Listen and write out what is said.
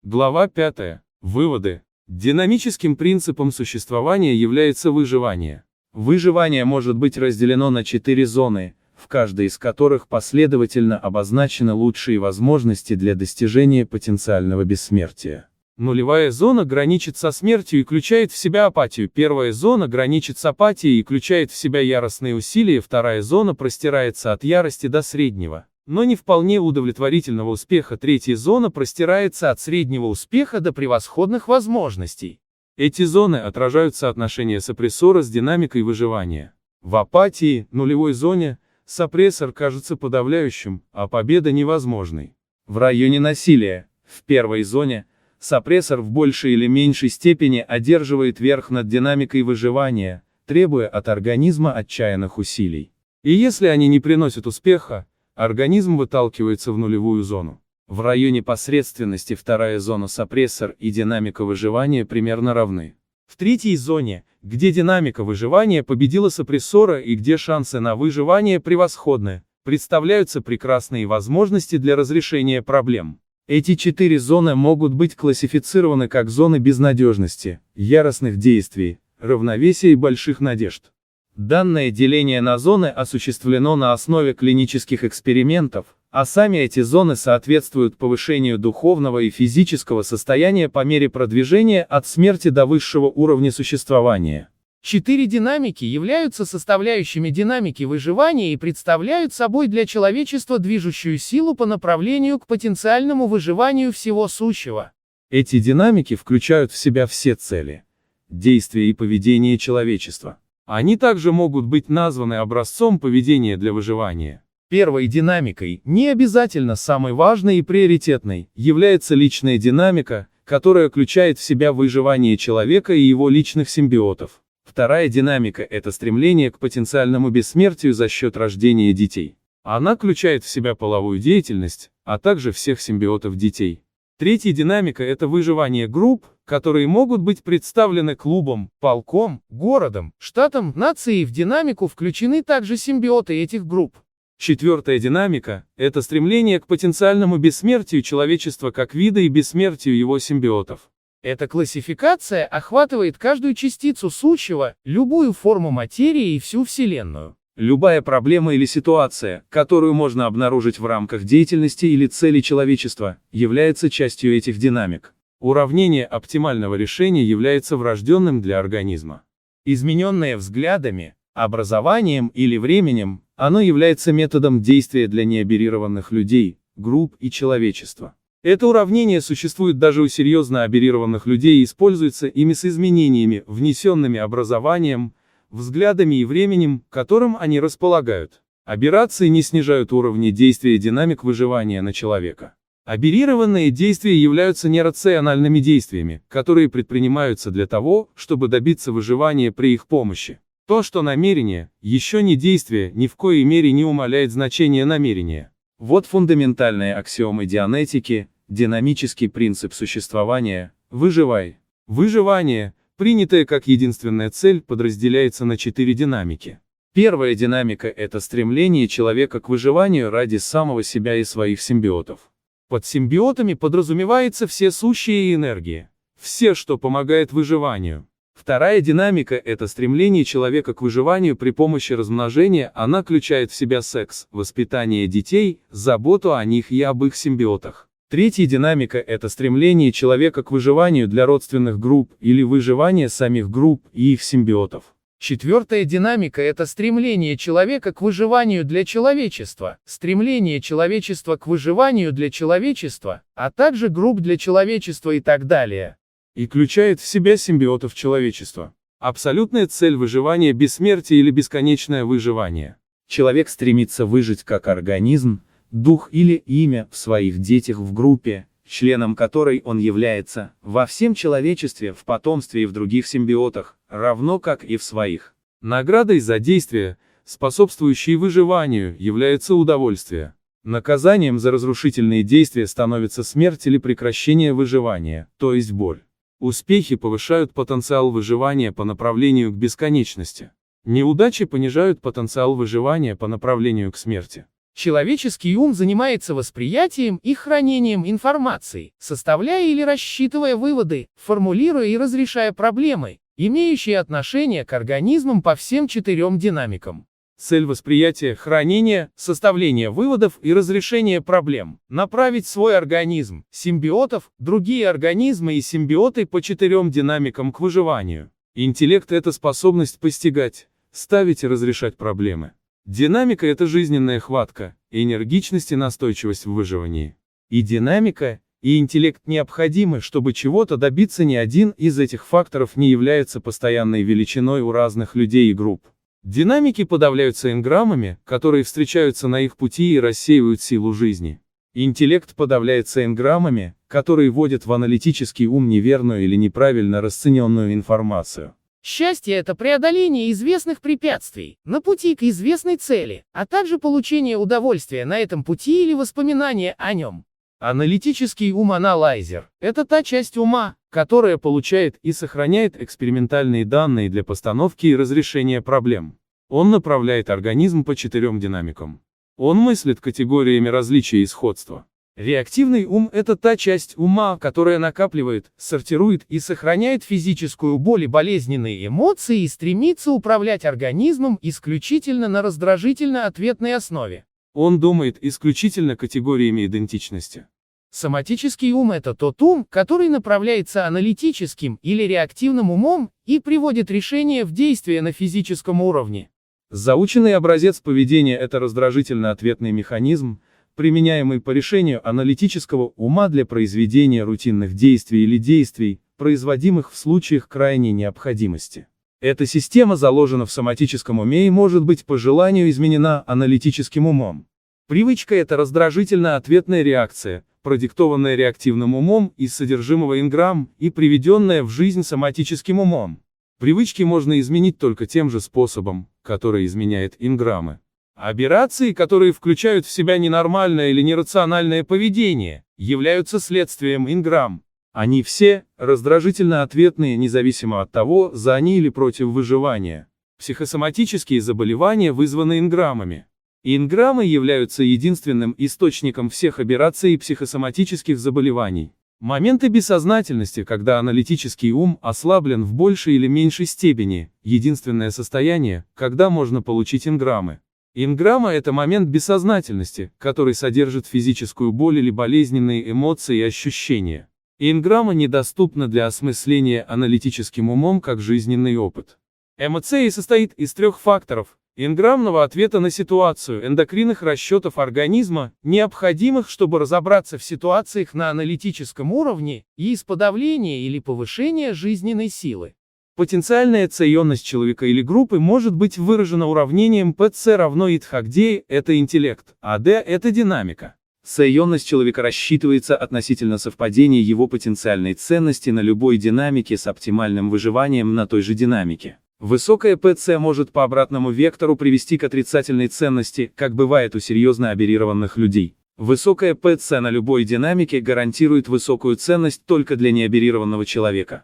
Глава 5. Выводы. Динамическим принципом существования является выживание. Выживание может быть разделено на 4 зоны, в каждой из которых последовательно обозначены лучшие возможности для достижения потенциального бессмертия. Нулевая зона граничит со смертью и включает в себя апатию. Первая зона граничит с апатией и включает в себя яростные усилия. Вторая зона простирается от ярости до среднего, но не вполне удовлетворительного успеха. Третья зона простирается от среднего успеха до превосходных возможностей. Эти зоны отражают соотношение сопрессора с динамикой выживания. В апатии, нулевой зоне, сопрессор кажется подавляющим, а победа невозможной. В районе насилия, в первой зоне, сопрессор в большей или меньшей степени одерживает верх над динамикой выживания, требуя от организма отчаянных усилий. И если они не приносят успеха, организм выталкивается в нулевую зону. В районе посредственности вторая зона сопрессор и динамика выживания примерно равны. В третьей зоне, где динамика выживания победила сопрессора и где шансы на выживание превосходны, представляются прекрасные возможности для разрешения проблем. Эти 4 зоны могут быть классифицированы как зоны безнадежности, яростных действий, равновесия и больших надежд. Данное деление на зоны осуществлено на основе клинических экспериментов, а сами эти зоны соответствуют повышению духовного и физического состояния по мере продвижения от смерти до высшего уровня существования. 4 динамики являются составляющими динамики выживания и представляют собой для человечества движущую силу по направлению к потенциальному выживанию всего сущего. Эти динамики включают в себя все цели, действия и поведение человечества. Они также могут быть названы образцом поведения для выживания. Первой динамикой, не обязательно самой важной и приоритетной, является личная динамика, которая включает в себя выживание человека и его личных симбиотов. Вторая динамика – это стремление к потенциальному бессмертию за счет рождения детей. Она включает в себя половую деятельность, а также всех симбиотов детей. Третья динамика – это выживание групп, которые могут быть представлены клубом, полком, городом, штатом, нацией. В динамику включены также симбиоты этих групп. Четвертая динамика – это стремление к потенциальному бессмертию человечества как вида и бессмертию его симбиотов. Эта классификация охватывает каждую частицу сущего, любую форму материи и всю Вселенную. Любая проблема или ситуация, которую можно обнаружить в рамках деятельности или целей человечества, является частью этих динамик. Уравнение оптимального решения является врожденным для организма. Измененное взглядами, образованием или временем, оно является методом действия для неаберированных людей, групп и человечества. Это уравнение существует даже у серьезно аберированных людей и используется ими с изменениями, внесенными образованием, взглядами и временем, которым они располагают. Аберрации не снижают уровни действия динамик выживания на человека. Аберрированные действия являются нерациональными действиями, которые предпринимаются для того, чтобы добиться выживания при их помощи. То, что намерение, еще не действие, ни в коей мере не умаляет значение намерения. Вот фундаментальные аксиомы дианетики, динамический принцип существования, выживай. Выживание, принятое как единственная цель, подразделяется на 4 динамики. Первая динамика – это стремление человека к выживанию ради самого себя и своих симбиотов. Под симбиотами подразумевается все сущие энергии, все, что помогает выживанию. Вторая динамика – это стремление человека к выживанию при помощи размножения, она включает в себя секс, воспитание детей, заботу о них и об их симбиотах. Третья динамика – это стремление человека к выживанию для родственных групп или выживание самих групп и их симбиотов. Четвертая динамика – это стремление человека к выживанию для человечества, стремление человечества к выживанию для человечества, а также групп для человечества и так далее. И включает в себя симбиотов человечества. Абсолютная цель выживания – бессмертие или бесконечное выживание. Человек стремится выжить как организм, дух или имя в своих детях в группе, членом которой он является, во всем человечестве, в потомстве и в других симбиотах, равно как и в своих. Наградой за действия, способствующие выживанию, является удовольствие. Наказанием за разрушительные действия становится смерть или прекращение выживания, то есть боль. Успехи повышают потенциал выживания по направлению к бесконечности. Неудачи понижают потенциал выживания по направлению к смерти. Человеческий ум занимается восприятием и хранением информации, составляя или рассчитывая выводы, формулируя и разрешая проблемы, имеющие отношение к организмам по всем 4 динамикам. Цель восприятия, хранения, составления выводов и разрешения проблем. Направить свой организм, симбиотов, другие организмы и симбиоты по 4 динамикам к выживанию. Интеллект — это способность постигать, ставить и разрешать проблемы. Динамика — это жизненная хватка, энергичность и настойчивость в выживании. И динамика, и интеллект необходимы, чтобы чего-то добиться. Ни один из этих факторов не является постоянной величиной у разных людей и групп. Динамики подавляются энграммами, которые встречаются на их пути и рассеивают силу жизни. Интеллект подавляется энграммами, которые вводят в аналитический ум неверную или неправильно расцененную информацию. Счастье — это преодоление известных препятствий на пути к известной цели, а также получение удовольствия на этом пути или воспоминания о нем. Аналитический ум-аналайзер — это та часть ума, которая получает и сохраняет экспериментальные данные для постановки и разрешения проблем. Он направляет организм по 4 динамикам. Он мыслит категориями различия и сходства. Реактивный ум — это та часть ума, которая накапливает, сортирует и сохраняет физическую боль и болезненные эмоции и стремится управлять организмом исключительно на раздражительно-ответной основе. Он думает исключительно категориями идентичности. Соматический ум — это тот ум, который направляется аналитическим или реактивным умом и приводит решения в действие на физическом уровне. Заученный образец поведения — это раздражительно-ответный механизм, применяемый по решению аналитического ума для произведения рутинных действий или действий, производимых в случаях крайней необходимости. Эта система заложена в соматическом уме и может быть по желанию изменена аналитическим умом. Привычка — это раздражительно-ответная реакция, продиктованная реактивным умом из содержимого энграмм и приведенная в жизнь соматическим умом. Привычки можно изменить только тем же способом, который изменяет энграммы. Аберрации, которые включают в себя ненормальное или нерациональное поведение, являются следствием энграмм. Они все раздражительно-ответные, независимо от того, за они или против выживания. Психосоматические заболевания вызваны энграммами. Энграммы являются единственным источником всех аберраций и психосоматических заболеваний. Моменты бессознательности, когда аналитический ум ослаблен в большей или меньшей степени, единственное состояние, когда можно получить энграммы. Энграмма — это момент бессознательности, который содержит физическую боль или болезненные эмоции и ощущения. Энграмма недоступна для осмысления аналитическим умом как жизненный опыт. ЭМЦИ состоит из 3 факторов: энграммного ответа на ситуацию, эндокринных расчетов организма, необходимых, чтобы разобраться в ситуациях на аналитическом уровне, и из подавления или повышения жизненной силы. Потенциальная ционность человека или группы может быть выражена уравнением PC равно ИТХ, где это интеллект, а D это динамика. Ционность человека рассчитывается относительно совпадения его потенциальной ценности на любой динамике с оптимальным выживанием на той же динамике. Высокая PC может по обратному вектору привести к отрицательной ценности, как бывает у серьезно аберрированных людей. Высокая PC на любой динамике гарантирует высокую ценность только для неаберрированного человека.